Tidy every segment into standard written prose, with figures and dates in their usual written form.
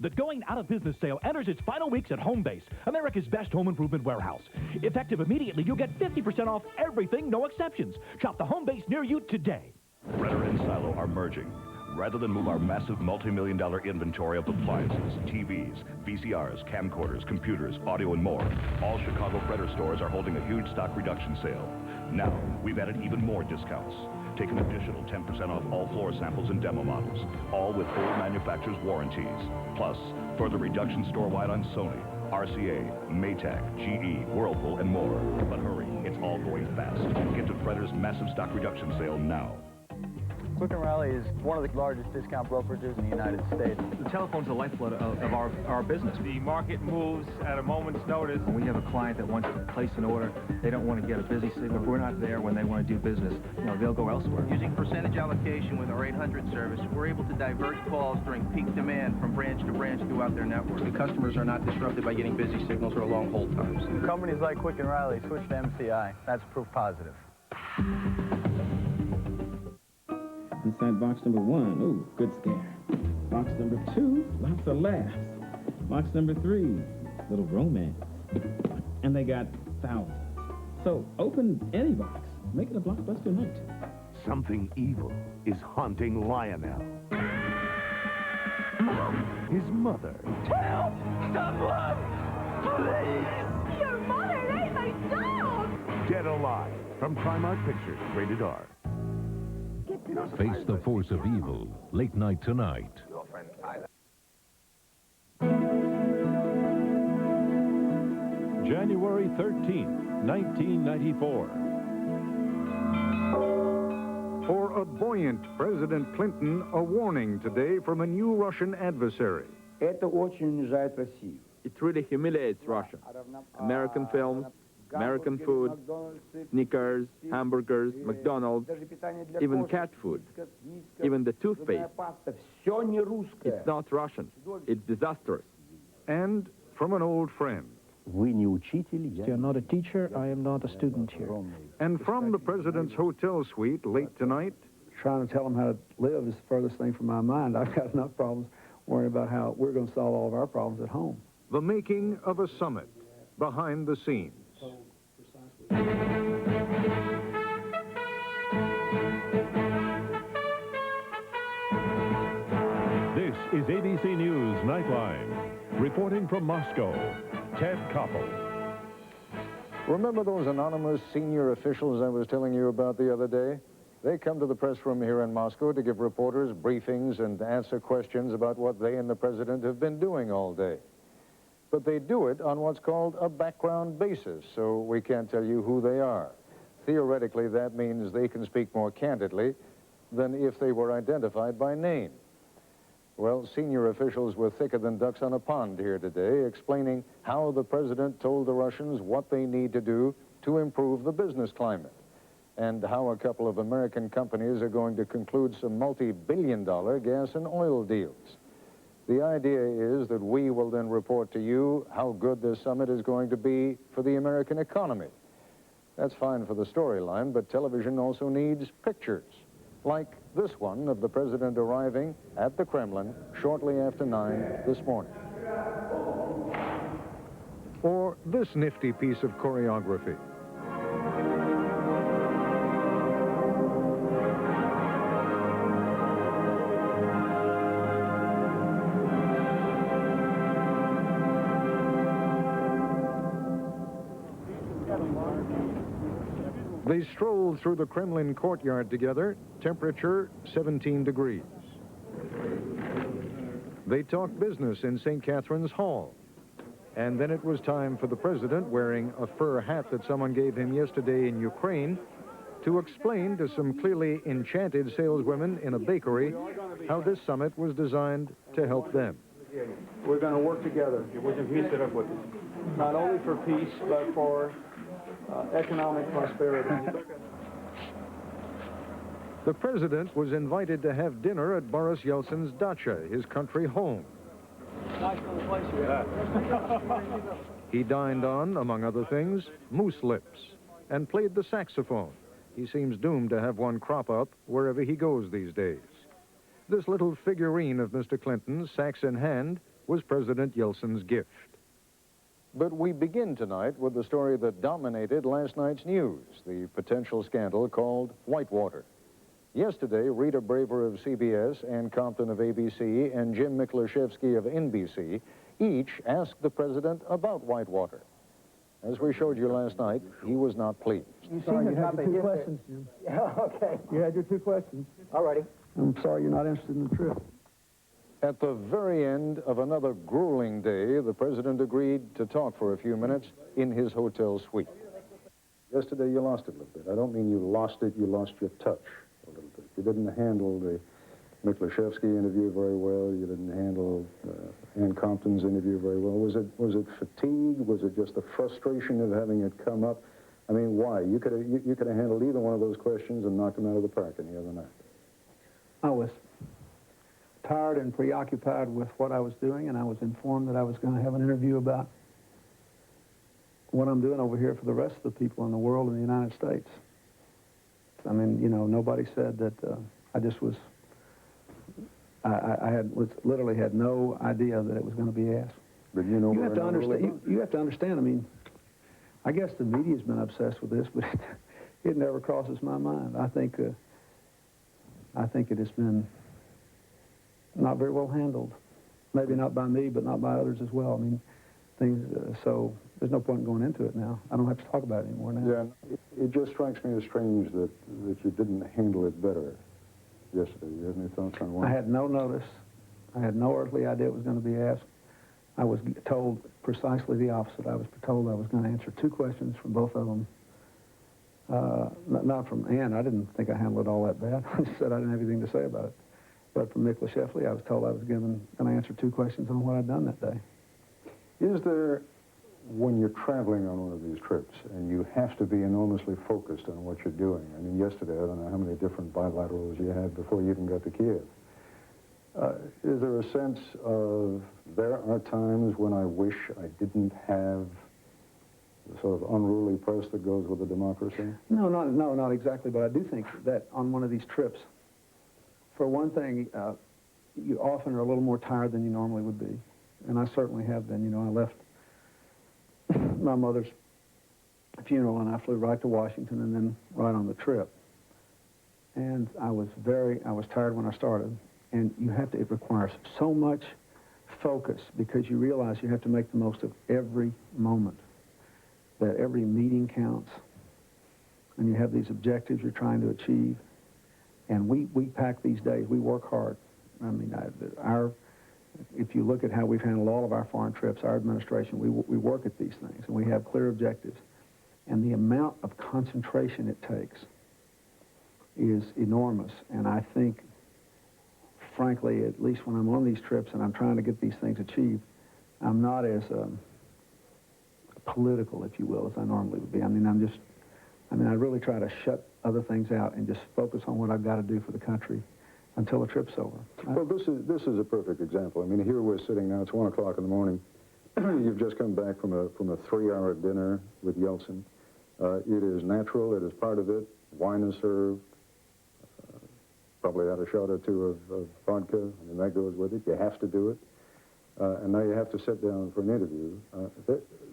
The going out of business sale enters its final weeks at Homebase, America's best home improvement warehouse. Effective immediately, you'll get 50% off everything, no exceptions. Shop the Homebase near you today. Redder and Silo are merging. Rather than move our massive multi-million-dollar inventory of appliances, TVs, VCRs, camcorders, computers, audio, and more, all Chicago Redder stores are holding a huge stock reduction sale. Now, we've added even more discounts. Take an additional 10% off all floor samples and demo models, all with full manufacturer's warranties. Plus, further reduction store-wide on Sony, RCA, Maytag, GE, Whirlpool, and more. But hurry, it's all going fast. Get to Fredder's massive stock reduction sale now. Quick & Rally is one of the largest discount brokerages in the United States. The telephone's the lifeblood of our business. The market moves at a moment's notice. When we have a client that wants to place an order, they don't want to get a busy signal. If we're not there when they want to do business, they'll go elsewhere. Using percentage allocation with our 800 service, we're able to divert calls during peak demand from branch to branch throughout their network. The customers are not disrupted by getting busy signals or long hold times. Companies like Quick & Rally switch to MCI. That's proof positive. Inside box number 1, ooh, good scare. Box number 2, lots of laughs. Box number 3, little romance. And they got thousands. So open any box. Make it a blockbuster night. Something evil is haunting Lionel. His mother. Help! Someone! Please! Your mother ate my dog! Dead Alive from Trimark Pictures, rated R. Face the force of evil, late night tonight. January 13th, 1994. For a buoyant President Clinton, a warning today from a new Russian adversary. It really humiliates Russia. American films, American food, Snickers, hamburgers, McDonald's, even cat food, even the toothpaste. It's not Russian. It's disastrous. And from an old friend. You're not a teacher, I am not a student here. And from the president's hotel suite late tonight. Trying to tell them how to live is the furthest thing from my mind. I've got enough problems worrying about how we're going to solve all of our problems at home. The making of a summit, behind the scenes. This is ABC News Nightline. Reporting from Moscow, Ted Koppel. Remember those anonymous senior officials I was telling you about the other day? They come to the press room here in Moscow to give reporters briefings and answer questions about what they and the president have been doing all day. But they do it on what's called a background basis, so we can't tell you who they are. Theoretically, that means they can speak more candidly than if they were identified by name. Well, senior officials were thicker than ducks on a pond here today, explaining how the president told the Russians what they need to do to improve the business climate, and how a couple of American companies are going to conclude some multi-billion-dollar gas and oil deals. The idea is that we will then report to you how good this summit is going to be for the American economy. That's fine for the storyline, but television also needs pictures, like this one of the president arriving at the Kremlin shortly after 9 this morning. Or this nifty piece of choreography. They strolled through the Kremlin courtyard together, temperature 17 degrees. They talked business in St. Catherine's Hall. And then it was time for the president, wearing a fur hat that someone gave him yesterday in Ukraine, to explain to some clearly enchanted saleswomen in a bakery how this summit was designed to help them. We're going to work together, not only for peace, but for economic prosperity. The president was invited to have dinner at Boris Yeltsin's dacha, his country home. Nice little place you have. He dined on, among other things, moose lips, and played the saxophone. He seems doomed to have one crop up wherever he goes these days. This little figurine of Mr. Clinton, sax in hand, was President Yeltsin's gift. But we begin tonight with the story that dominated last night's news, the potential scandal called Whitewater. Yesterday, Rita Braver of CBS, Ann Compton of ABC, and Jim Miklaszewski of NBC each asked the president about Whitewater. As we showed you last night, he was not pleased. You seem to have your two questions, Jim. Yeah, okay. You had your two questions. All righty. I'm sorry you're not interested in the trip. At the very end of another grueling day, the president agreed to talk for a few minutes in his hotel suite. Yesterday, you lost it a little bit. I don't mean you lost it, you lost your touch a little bit. You didn't handle the Miklaszewski interview very well. You didn't handle Ann Compton's interview very well. Was it fatigue? Was it just the frustration of having it come up? I mean, why? You could have handled either one of those questions and knocked them out of the park any other night. I was tired and preoccupied with what I was doing, and I was informed that I was going to have an interview about what I'm doing over here for the rest of the people in the world in the United States. I mean, you know, nobody said that I just was... I literally had no idea that it was going to be asked. But you know, you have to understand. You have to understand. I mean, I guess the media's been obsessed with this, but it never crosses my mind. I think it has been not very well handled. Maybe not by me, but not by others as well. I mean, things. So there's no point in going into it now. I don't have to talk about it anymore now. Yeah, it just strikes me as strange that you didn't handle it better yesterday. You have any thoughts on why? I had no notice. I had no earthly idea it was going to be asked. I was told precisely the opposite. I was told I was going to answer two questions from both of them. Not from Ann. I didn't think I handled it all that bad. I just said I didn't have anything to say about it. But from Miklaszewski, I was told I was going to answer two questions on what I'd done that day. Is there, when you're traveling on one of these trips, and you have to be enormously focused on what you're doing? I mean, yesterday, I don't know how many different bilaterals you had before you even got to Kiev. Is there a sense of, there are times when I wish I didn't have the sort of unruly press that goes with a democracy? No, not exactly, but I do think that on one of these trips, for one thing, you often are a little more tired than you normally would be. And I certainly have been. You know, I left my mother's funeral and I flew right to Washington and then right on the trip. And I was tired when I started. And it requires so much focus because you realize you have to make the most of every moment, that every meeting counts, and you have these objectives you're trying to achieve. And we pack these days. We work hard. I mean, if you look at how we've handled all of our foreign trips, our administration, we work at these things, and we have clear objectives. And the amount of concentration it takes is enormous. And I think, frankly, at least when I'm on these trips and I'm trying to get these things achieved, I'm not as political, if you will, as I normally would be. I mean, I really try to shut other things out and just focus on what I've got to do for the country until the trip's over. Well, this is a perfect example. I mean, here we're sitting now, it's 1 o'clock in the morning. You've just come back from a 3-hour dinner with Yeltsin. It is natural, it is part of it. Wine is served. Probably had a shot or two of vodka. I mean, that goes with it. You have to do it. And now you have to sit down for an interview.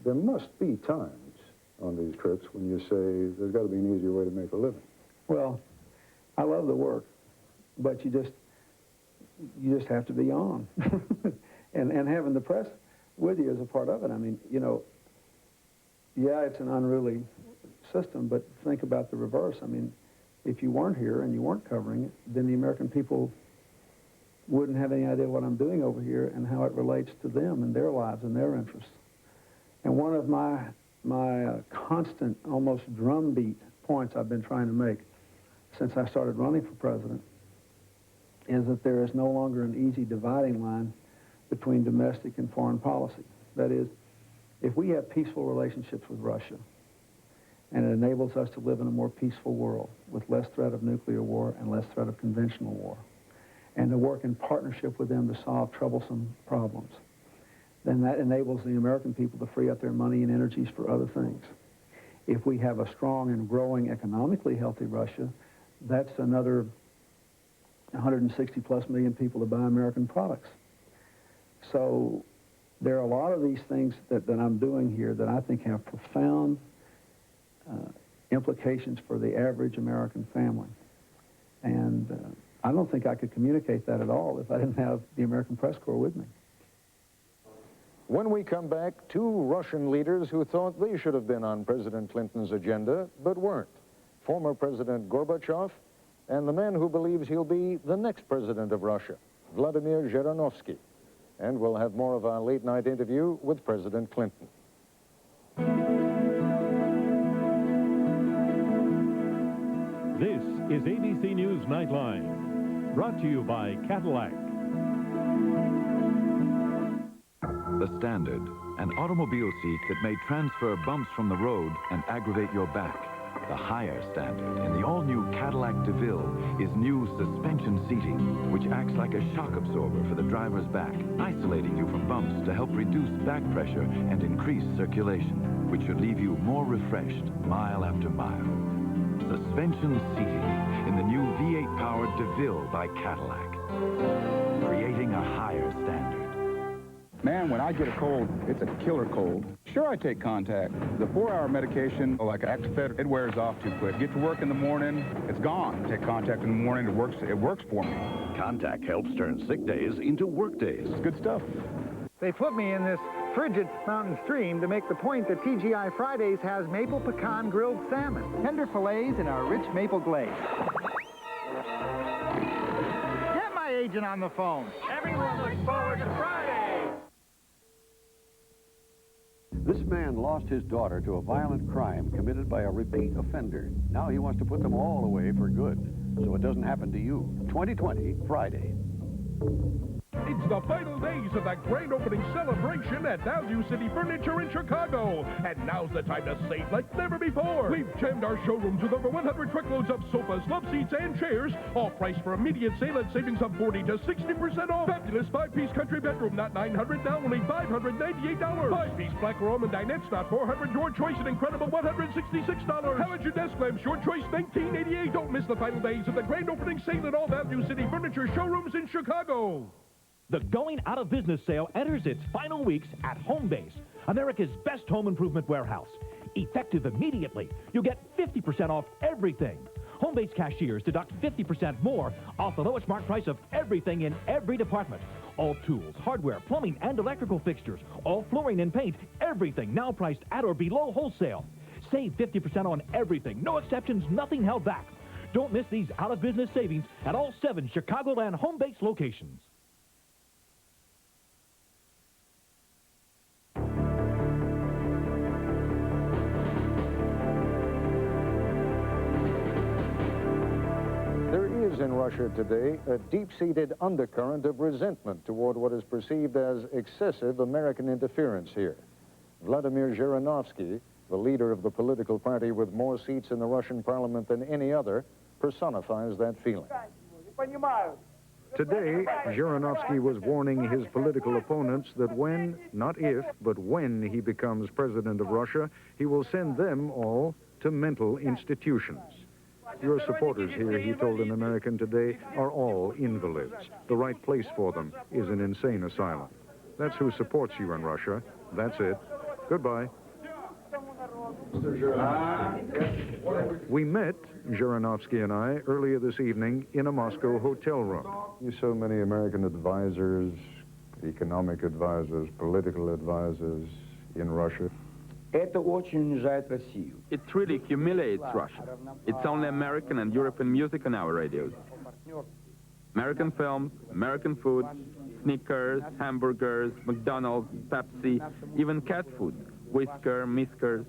There must be times on these trips when you say there's got to be an easier way to make a living. Well, I love the work, but you just have to be on. and having the press with you is a part of it. I mean, you know, yeah, it's an unruly system, but think about the reverse. I mean, if you weren't here and you weren't covering it, then the American people wouldn't have any idea what I'm doing over here and how it relates to them and their lives and their interests. And one of my constant, almost drumbeat points I've been trying to make since I started running for president is that there is no longer an easy dividing line between domestic and foreign policy. That is, if we have peaceful relationships with Russia, and it enables us to live in a more peaceful world with less threat of nuclear war and less threat of conventional war, and to work in partnership with them to solve troublesome problems, then that enables the American people to free up their money and energies for other things. If we have a strong and growing, economically healthy Russia, that's another 160+ million people to buy American products. So there are a lot of these things that I'm doing here that I think have profound implications for the average American family. And I don't think I could communicate that at all if I didn't have the American Press Corps with me. When we come back, two Russian leaders who thought they should have been on President Clinton's agenda, but weren't. Former President Gorbachev and the man who believes he'll be the next president of Russia, Vladimir Zhirinovsky. And we'll have more of our late-night interview with President Clinton. This is ABC News Nightline, brought to you by Cadillac. The Standard, an automobile seat that may transfer bumps from the road and aggravate your back. The higher standard in the all-new Cadillac DeVille is new suspension seating, which acts like a shock absorber for the driver's back, isolating you from bumps to help reduce back pressure and increase circulation, which should leave you more refreshed mile after mile. Suspension seating in the new V8-powered DeVille by Cadillac, creating a higher standard. Man, when I get a cold, it's a killer cold. Sure, I take Contact. The 4-hour medication, like Actifed, it wears off too quick. Get to work in the morning, it's gone. Take Contact in the morning, it works for me. Contact helps turn sick days into work days. It's good stuff. They put me in this frigid mountain stream to make the point that TGI Fridays has maple pecan grilled salmon, tender fillets in a rich maple glaze. Get my agent on the phone. Everyone looks forward to Friday. This man lost his daughter to a violent crime committed by a repeat offender. Now he wants to put them all away for good, so it doesn't happen to you. 2020, Friday. It's the final days of the grand opening celebration at Value City Furniture in Chicago. And now's the time to save like never before. We've jammed our showrooms with over 100 truckloads of sofas, love seats, and chairs, all priced for immediate sale at savings of 40 to 60% off. Fabulous 5-piece country bedroom, not $900, now only $598. 5-piece black or almond dinettes, not $400, your choice an incredible $166. Halogen desk lamps, your choice $1988. Don't miss the final days of the grand opening sale at all Value City Furniture showrooms in Chicago. The Going Out of Business sale enters its final weeks at Homebase, America's best home improvement warehouse. Effective immediately, you'll get 50% off everything. Homebase cashiers deduct 50% more off the lowest mark price of everything in every department. All tools, hardware, plumbing, and electrical fixtures, all flooring and paint, everything now priced at or below wholesale. Save 50% on everything, no exceptions, nothing held back. Don't miss these out-of-business savings at all 7 Chicagoland Homebase locations. In Russia today, a deep-seated undercurrent of resentment toward what is perceived as excessive American interference here. Vladimir Zhirinovsky, the leader of the political party with more seats in the Russian parliament than any other, personifies that feeling. Today, Zhirinovsky was warning his political opponents that when, not if, but when he becomes president of Russia, he will send them all to mental institutions. Your supporters here, he told an American today, are all invalids. The right place for them is an insane asylum. That's who supports you in Russia. That's it. Goodbye. We met, Zhirinovsky and I, earlier this evening in a Moscow hotel room. You so many American advisors, economic advisors, political advisors in Russia. It really humiliates Russia. It's only American and European music on our radios. American films, American food, Snickers, hamburgers, McDonald's, Pepsi, even cat food, Whisker, Miskers.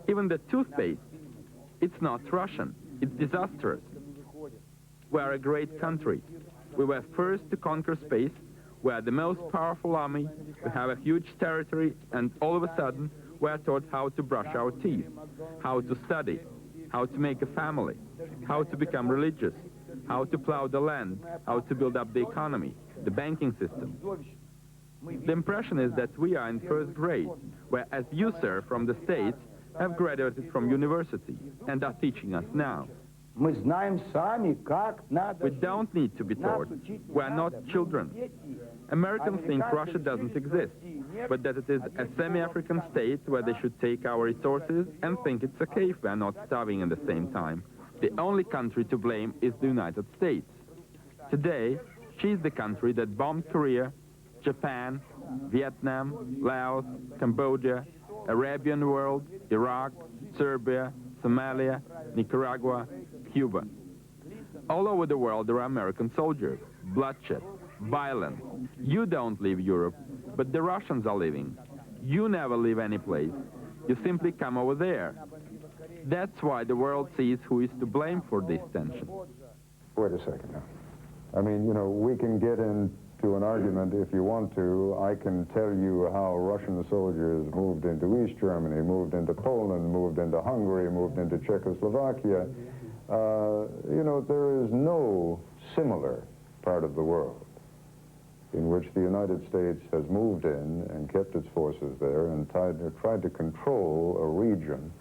Even the toothpaste. It's not Russian. It's disastrous. We are a great country. We were first to conquer space. We are the most powerful army. We have a huge territory, and all of a sudden, we are taught how to brush our teeth, how to study, how to make a family, how to become religious, how to plow the land, how to build up the economy, the banking system. The impression is that we are in first grade, whereas you, sir, from the States, have graduated from university and are teaching us now. We don't need to be taught. We are not children. Americans think Russia doesn't exist, but that it is a semi-African state where they should take our resources and think it's okay if we are not starving at the same time. The only country to blame is the United States. Today, she's the country that bombed Korea, Japan, Vietnam, Laos, Cambodia, Arabian world, Iraq, Serbia, Somalia, Nicaragua, Cuba. All over the world there are American soldiers, bloodshed, violence. You don't leave Europe, but the Russians are leaving. You never leave any place. You simply come over there. That's why the world sees who is to blame for this tension. Wait a second now. I mean, you know, we can get into an argument if you want to. I can tell you how Russian soldiers moved into East Germany, moved into Poland, moved into Hungary, moved into Czechoslovakia. You know, there is no similar part of the world in which the United States has moved in and kept its forces there and tried to control a region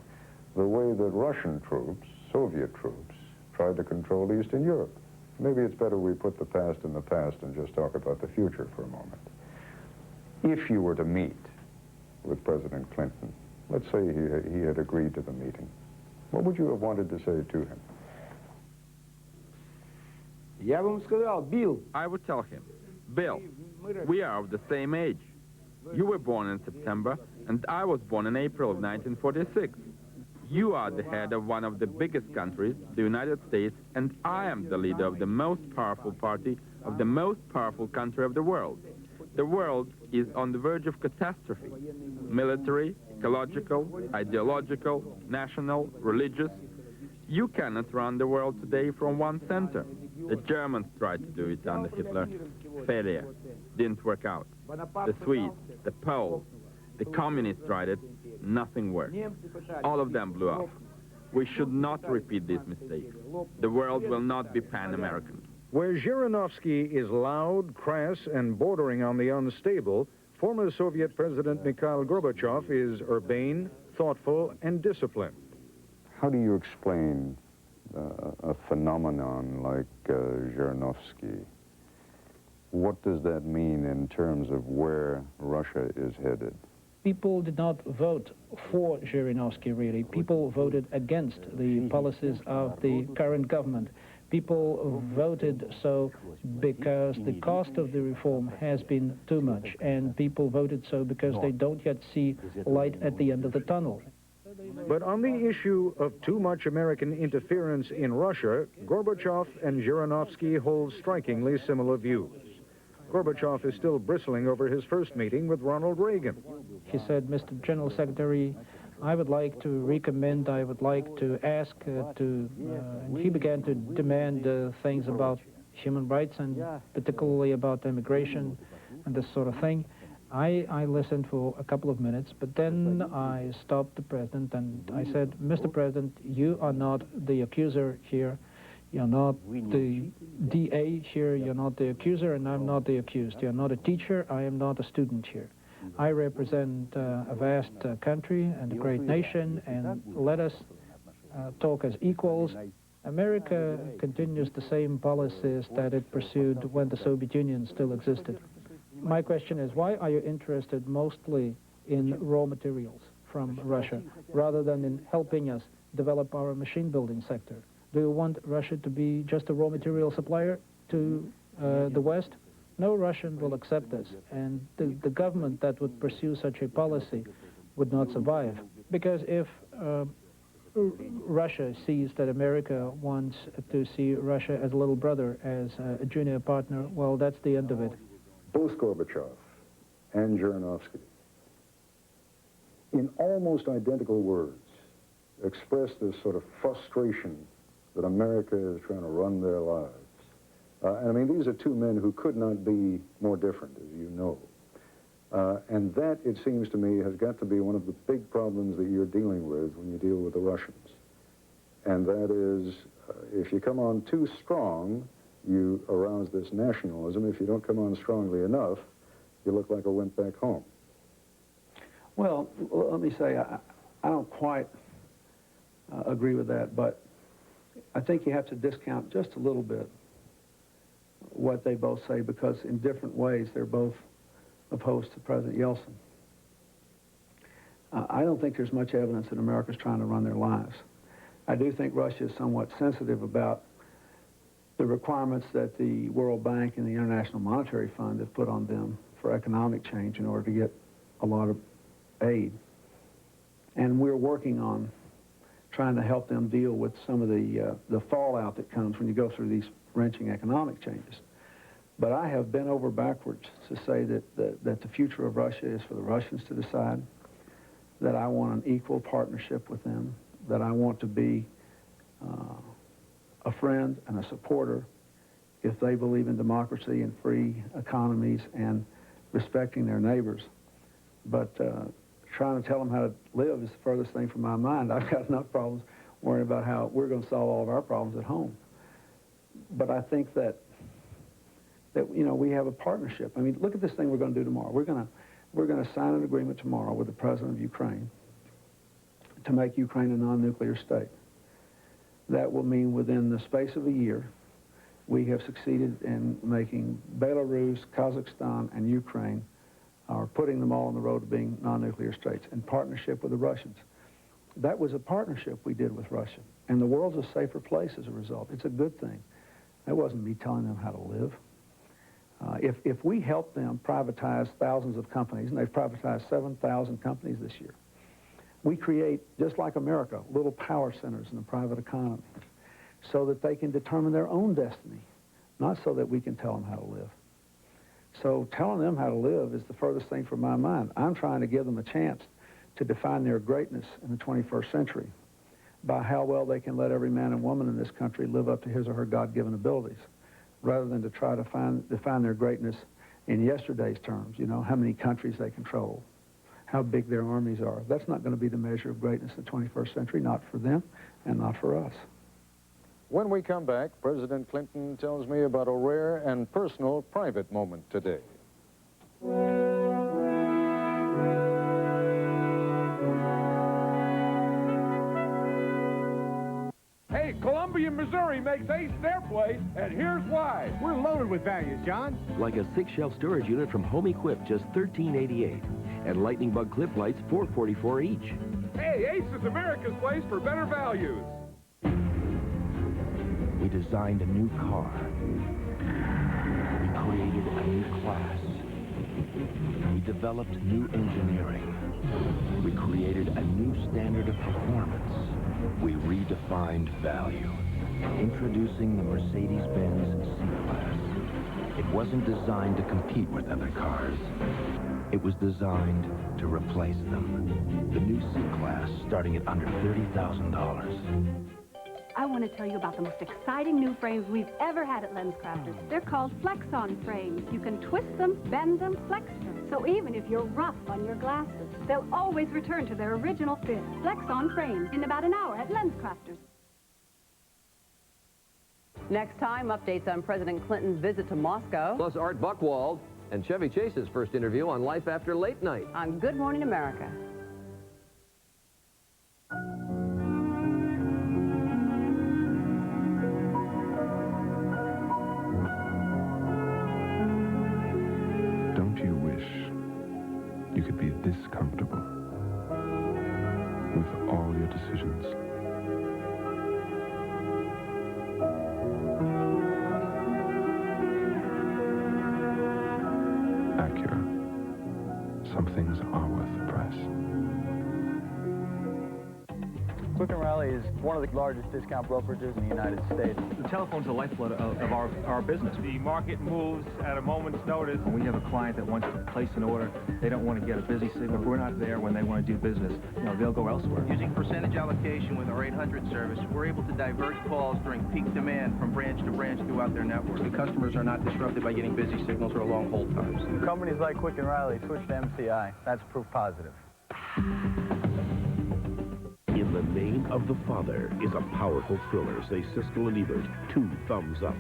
the way that Russian troops, Soviet troops, tried to control Eastern Europe. Maybe it's better we put the past in the past and just talk about the future for a moment. If you were to meet with President Clinton, let's say he had agreed to the meeting, what would you have wanted to say to him? I would tell him, Bill, we are of the same age. You were born in September, and I was born in April of 1946. You are the head of one of the biggest countries, the United States, and I am the leader of the most powerful party of the most powerful country of the world. The world is on the verge of catastrophe. Military, ecological, ideological, national, religious. You cannot run the world today from one center. The Germans tried to do it under Hitler. Failure. Didn't work out. The Swedes, the Poles, the communists tried it. Nothing worked. All of them blew off. We should not repeat these mistakes. The world will not be pan-American. Where Zhirinovsky is loud, crass, and bordering on the unstable, former Soviet President Mikhail Gorbachev is urbane, thoughtful, and disciplined. How do you explain a phenomenon like Zhirinovsky? What does that mean in terms of where Russia is headed? People did not vote for Zhirinovsky, really. People voted against the policies of the current government. People voted so because the cost of the reform has been too much, and people voted so because they don't yet see light at the end of the tunnel. But on the issue of too much American interference in Russia, Gorbachev and Zhirinovsky hold strikingly similar views. Gorbachev is still bristling over his first meeting with Ronald Reagan. He said, Mr. General Secretary, I would like to recommend, I would like to ask and he began to demand things about human rights and particularly about immigration and this sort of thing. I listened for a couple of minutes, but then I stopped the president and I said, Mr. President, you are not the accuser here. You're not the DA here, you're not the accuser, and I'm not the accused. You're not a teacher, I am not a student here. I represent a vast country and a great nation, and let us talk as equals. America continues the same policies that it pursued when the Soviet Union still existed. My question is, why are you interested mostly in raw materials from Russia, rather than in helping us develop our machine building sector? Do you want Russia to be just a raw material supplier to the West? No Russian will accept this, and the government that would pursue such a policy would not survive. Because if Russia sees that America wants to see Russia as a little brother, as a junior partner, well, that's the end of it. Both Gorbachev and Zhirinovsky, in almost identical words, expressed this sort of frustration that America is trying to run their lives. And I mean, these are two men who could not be more different, as you know. And that, it seems to me, has got to be one of the big problems that you're dealing with when you deal with the Russians. And that is, if you come on too strong, you arouse this nationalism. If you don't come on strongly enough, you look like a wimp back home. Well, let me say, I don't quite agree with that, but I think you have to discount just a little bit what they both say, because in different ways they're both opposed to President Yeltsin. I don't think there's much evidence that America's trying to run their lives. I do think Russia is somewhat sensitive about the requirements that the World Bank and the International Monetary Fund have put on them for economic change in order to get a lot of aid. And we're working on trying to help them deal with some of the fallout that comes when you go through these wrenching economic changes. But I have bent over backwards to say that the future of Russia is for the Russians to decide, that I want an equal partnership with them, that I want to be a friend and a supporter if they believe in democracy and free economies and respecting their neighbors. But trying to tell them how to live is the furthest thing from my mind. I've got enough problems worrying about how we're going to solve all of our problems at home. But I think that you know, we have a partnership. I mean, look at this thing we're going to do tomorrow. We're going to sign an agreement tomorrow with the president of Ukraine to make Ukraine a non-nuclear state. That will mean within the space of a year, we have succeeded in making Belarus, Kazakhstan, and Ukraine, or putting them all on the road to being non-nuclear states in partnership with the Russians. That was a partnership we did with Russia, and the world's a safer place as a result. It's a good thing. That wasn't me telling them how to live. If we help them privatize thousands of companies, and they've privatized 7,000 companies this year, we create, just like America, little power centers in the private economy so that they can determine their own destiny, not so that we can tell them how to live. So telling them how to live is the furthest thing from my mind. I'm trying to give them a chance to define their greatness in the 21st century by how well they can let every man and woman in this country live up to his or her God-given abilities, rather than to try to define their greatness in yesterday's terms, you know, how many countries they control, how big their armies are. That's not going to be the measure of greatness in the 21st century, not for them and not for us. When we come back, President Clinton tells me about a rare and personal private moment today. Hey, Columbia, Missouri makes ace their place, and here's why. We're loaded with values, John. Like a 6-shelf storage unit from Home Equip, just $13.88. And lightning bug clip lights, $4.44 each. Hey, Ace is America's place for better values. We designed a new car. We created a new class. We developed new engineering. We created a new standard of performance. We redefined value. Introducing the Mercedes-Benz C-Class. It wasn't designed to compete with other cars. It was designed to replace them. The new C-Class starting at under $30,000. I want to tell you about the most exciting new frames we've ever had at LensCrafters. They're called Flex-On frames. You can twist them, bend them, flex them. So even if you're rough on your glasses, they'll always return to their original fit. Flex-On frames in about an hour at LensCrafters. Next time, updates on President Clinton's visit to Moscow. Plus Art Buchwald and Chevy Chase's first interview on Life After Late Night. On Good Morning America. Don't you wish you could be this comfortable with all your decisions? Some things are worth the price. Quick and Rally is one of the largest discount brokerages in the United States. The telephone's the lifeblood of our business. The market moves at a moment's notice. When we have a client that wants to place an order, they don't want to get a busy signal. If we're not there when they want to do business, you know, they'll go elsewhere. Using percentage allocation with our 800 service, we're able to divert calls during peak demand from branch to branch throughout their network. The customers are not disrupted by getting busy signals or long hold times. Companies like Quick and Rally switch to MCI. That's proof positive. In the Name of the Father is a powerful thriller, say Siskel and Ebert, 2 thumbs up.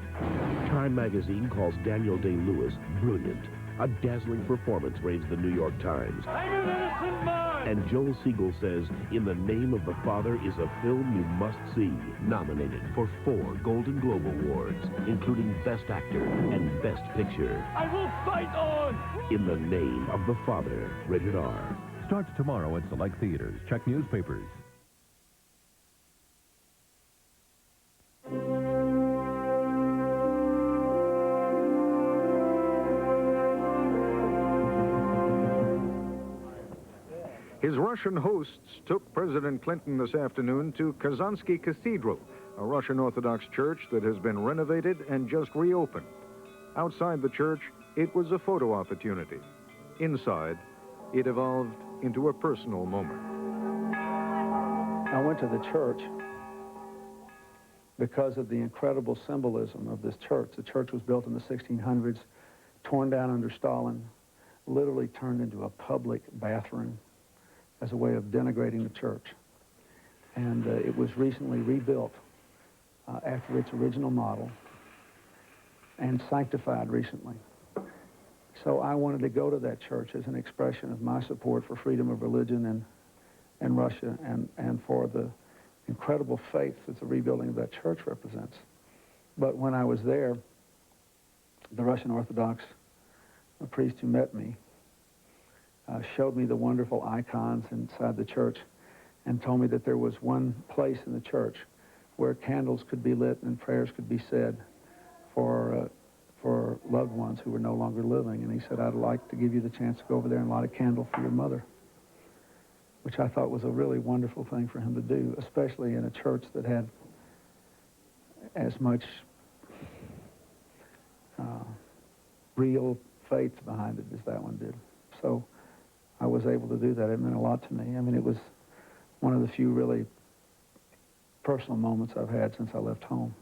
Time magazine calls Daniel Day-Lewis brilliant. A dazzling performance raves the New York Times. I'm an innocent man! And Joel Siegel says, In the Name of the Father is a film you must see. Nominated for 4 Golden Globe Awards, including Best Actor and Best Picture. I will fight on! In the Name of the Father, rated R. Starts tomorrow at select theaters. Check newspapers. His Russian hosts took President Clinton this afternoon to Kazansky Cathedral, a Russian Orthodox church that has been renovated and just reopened. Outside the church, it was a photo opportunity. Inside, it evolved into a personal moment. I went to the church because of the incredible symbolism of this church. The church was built in the 1600s, torn down under Stalin, literally turned into a public bathroom as a way of denigrating the church. And it was recently rebuilt after its original model and sanctified recently. So I wanted to go to that church as an expression of my support for freedom of religion in Russia and for the incredible faith that the rebuilding of that church represents. But when I was there, the Russian Orthodox priest who met me showed me the wonderful icons inside the church and told me that there was one place in the church where candles could be lit and prayers could be said for loved ones who were no longer living. And he said, I'd like to give you the chance to go over there and light a candle for your mother, which I thought was a really wonderful thing for him to do, especially in a church that had as much real faith behind it as that one did. So I was able to do that. It meant a lot to me. I mean, it was one of the few really personal moments I've had since I left home.